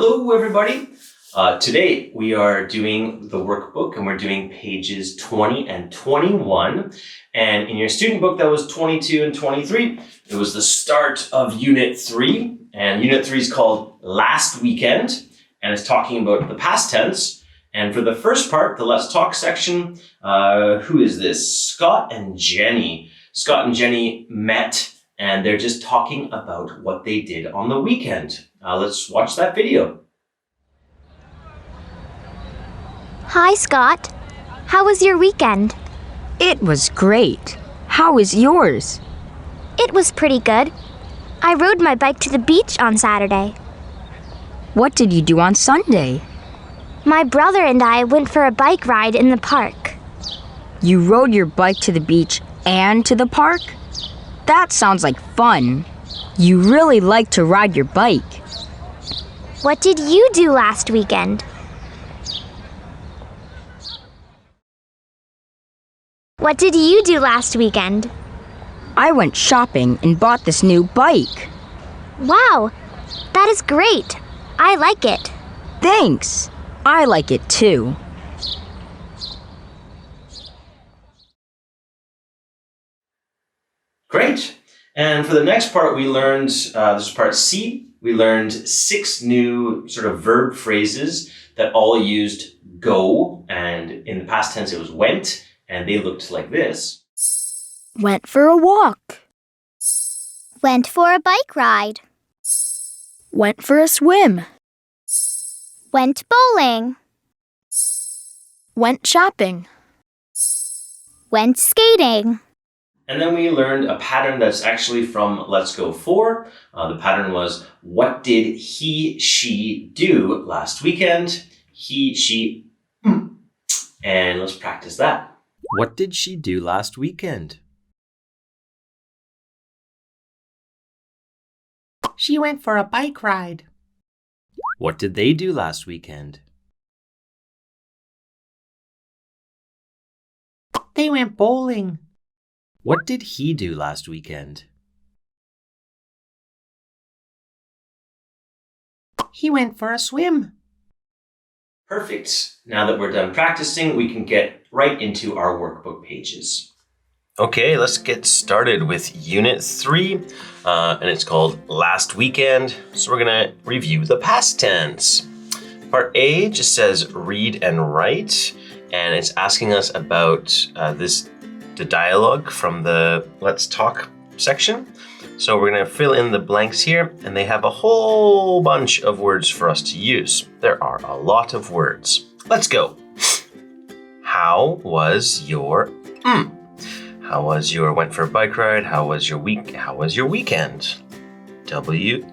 Hello, everybody. Today we are doing the workbook and we're doing pages 20 and 21. And in your student book, that was 22 and 23. It was the start of Unit 3. And Unit 3 is called Last Weekend. And it's talking about the past tense. And for the first part, the Let's Talk section, who is this? Scott and Jenny. Scott and Jenny met and they're just talking about what they did on the weekend. Let's watch that video. Hi, Scott. How was your weekend? It was great. How was yours? It was pretty good. I rode my bike to the beach on Saturday. What did you do on Sunday? My brother and I went for a bike ride in the park. You rode your bike to the beach and to the park? That sounds like fun. You really like to ride your bike. What did you do last weekend? What did you do last weekend? I went shopping and bought this new bike. Wow, that is great. I like it. Thanks. I like it too. Great. And for the next part, we learned, this is part C, we learned 6 new sort of verb phrases that all used go, and in the past tense it was went, and they looked like this. Went for a walk. Went for a bike ride. Went for a swim. Went bowling. Went shopping. Went skating. And then we learned a pattern that's actually from Let's Go 4. The pattern was, what did he, she do last weekend? He, she, and let's practice that. What did she do last weekend? She went for a bike ride. What did they do last weekend? They went bowling. What did he do last weekend? He went for a swim. Perfect. Now that we're done practicing, we can get right into our workbook pages. Okay, let's get started with Unit 3, and it's called Last Weekend. So we're going to review the past tense. Part A just says read and write, and it's asking us about the dialogue from the Let's Talk section. So we're going to fill in the blanks here, and they have a whole bunch of words for us to use. There are a lot of words. Let's go. How was your How was your went for a bike ride? How was your How was your weekend? W-E-E-K-E-N-D.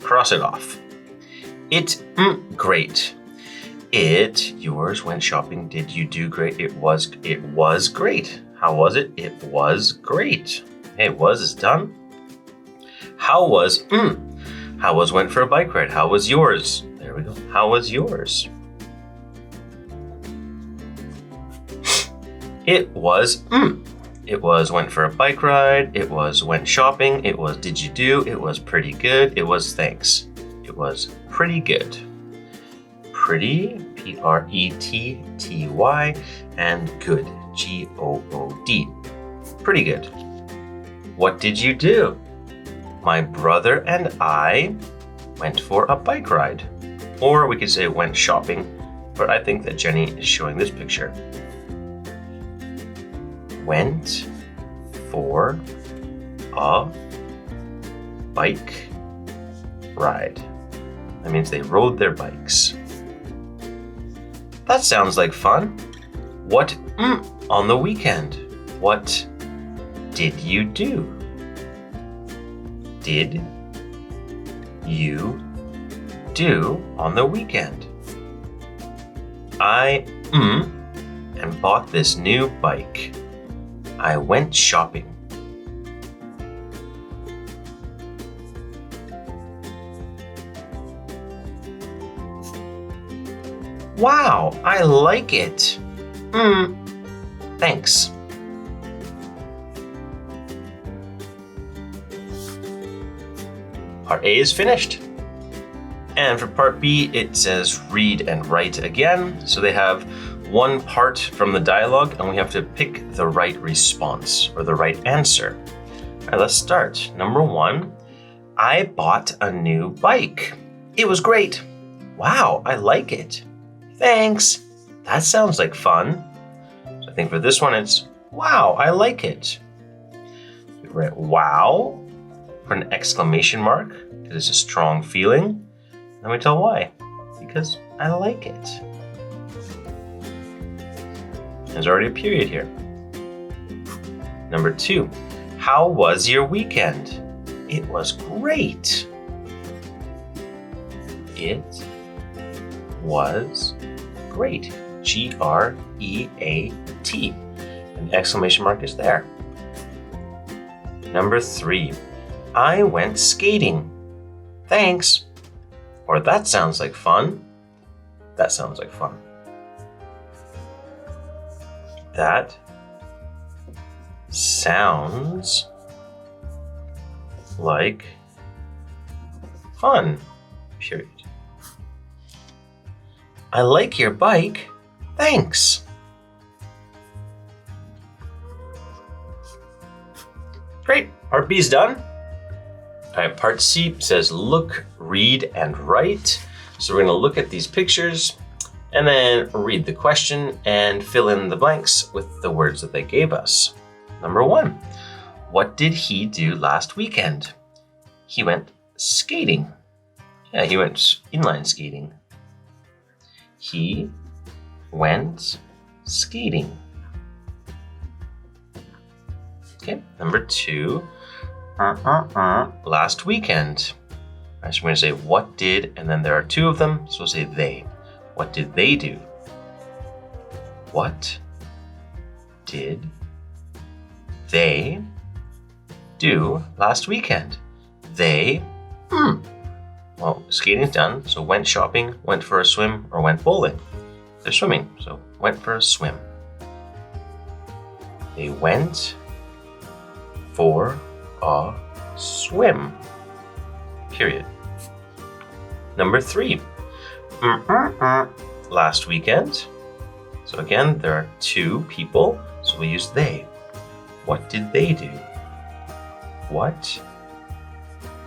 Cross it off. It great. It yours went shopping. Did you do great? It was great. How was it? It was great. Hey, was is done. How was went for a bike ride? How was yours? There we go. How was yours? It was went for a bike ride. It was went shopping. It was did you do? It was pretty good. It was thanks. It was pretty good. Pretty, P-R-E-T-T-Y, and good, G-O-O-D. Pretty good. What did you do? My brother and I went for a bike ride. Or we could say went shopping, but I think that Jenny is showing this picture. Went for a bike ride. That means they rode their bikes. That sounds like fun. What on the weekend? What did you do? Did you do on the weekend? I and bought this new bike. I went shopping. Wow, I like it. Thanks. Part A is finished. And for part B, it says read and write again. So they have one part from the dialogue and we have to pick the right response or the right answer. All right, let's start. Number 1, I bought a new bike. It was great. Wow, I like it. Thanks. That sounds like fun. So I think for this one, it's wow, I like it. We write wow for an exclamation mark because it's a strong feeling. Then we tell why. Because I like it. There's already a period here. Number 2, how was your weekend? It was great. It was great. G-R-E-A-T. And the exclamation mark is there. Number 3, I went skating. Thanks. Or that sounds like fun. That sounds like fun. That sounds like fun. Period. I like your bike. Thanks. Great. Part B's done. All right, part C says look, read, and write. So we're going to look at these pictures and then read the question and fill in the blanks with the words that they gave us. Number 1, what did he do last weekend? He went skating. Yeah, he went inline skating. He went skating. Okay, number 2, last weekend. All right, so we're going to say what did, and then there are 2 of them, so we'll say they. What did they do? What did they do last weekend? They, well, skating's done, so went shopping, went for a swim, or went bowling. They're swimming, so went for a swim. They went for a swim. Period. Number 3, last weekend. So again, there are 2 people, so we use they. What did they do? What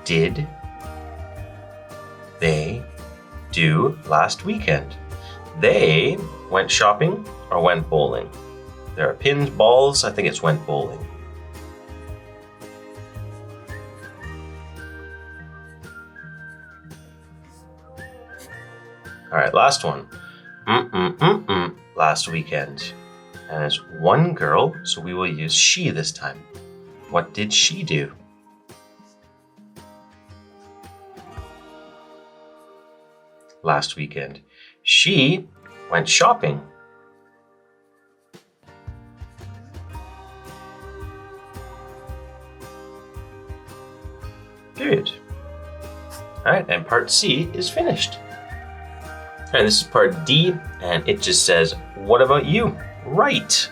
did they do last weekend? They went shopping or went bowling. There are pins, balls, I think it's went bowling. All right, last one. Last weekend. And it's one girl, so we will use she this time. What did she do? Last weekend. She went shopping. Period. All right, and part C is finished. And this is part D, and it just says, what about you? Write.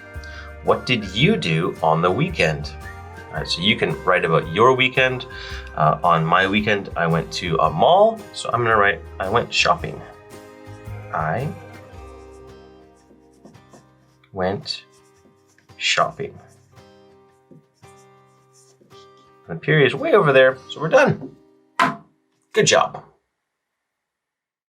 What did you do on the weekend? All right, so you can write about your weekend. On my weekend, I went to a mall, so I'm gonna write, I went shopping. I went shopping. The period is way over there, so we're done. Good job.